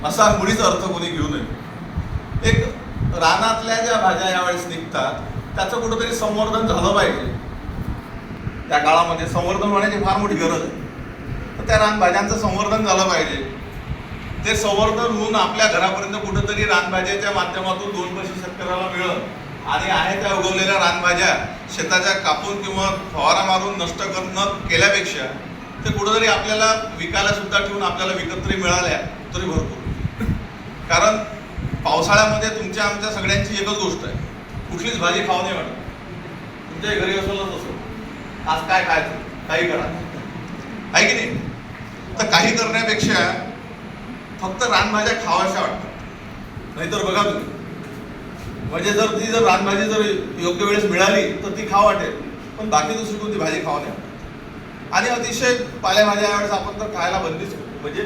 असा मुळीच अर्थ कोणी घेऊ नये. एक रानातल्या ज्या भाज्या यावेळेस निघतात त्याचं कुठंतरी संवर्धन झालं पाहिजे. त्या काळामध्ये संवर्धन होण्याची फार मोठी गरज आहे. तर त्या रानभाज्यांचं संवर्धन झालं पाहिजे. ते संवर्धन होऊन आपल्या घरापर्यंत कुठंतरी रानभाज्याच्या माध्यमातून 2 पैसे शेतकऱ्याला मिळत आणि आहे त्या उगवलेल्या रानभाज्या शेताच्या कापून किंवा फवारा मारून नष्ट न केल्यापेक्षा ते कुठंतरी आपल्याला विकायला सुद्धा ठेवून आपल्याला विकत तरी मिळाल्या तरी भरपूर. कारण पावसाळ्यामध्ये तुमच्या आमच्या सगळ्यांची एकच गोष्ट आहे, कुठलीच भाजी खाऊ नाही वाटत. तुमच्याही घरी असलच असं आज काय खायचं काही करा आहे की नाही. तर काही करण्यापेक्षा फक्त रानभाज्या खावाशा वाटतात. नाहीतर बघा तुम्ही म्हणजे जर रानभाजी जर योग्य वेळेस मिळाली तर ती खाव वाटेल, पण बाकी दुसरी कोणती भाजी खावा नाही. आणि अतिशय पालेभाज्या यावेळेस आपण तर खायला बंदीच म्हणजे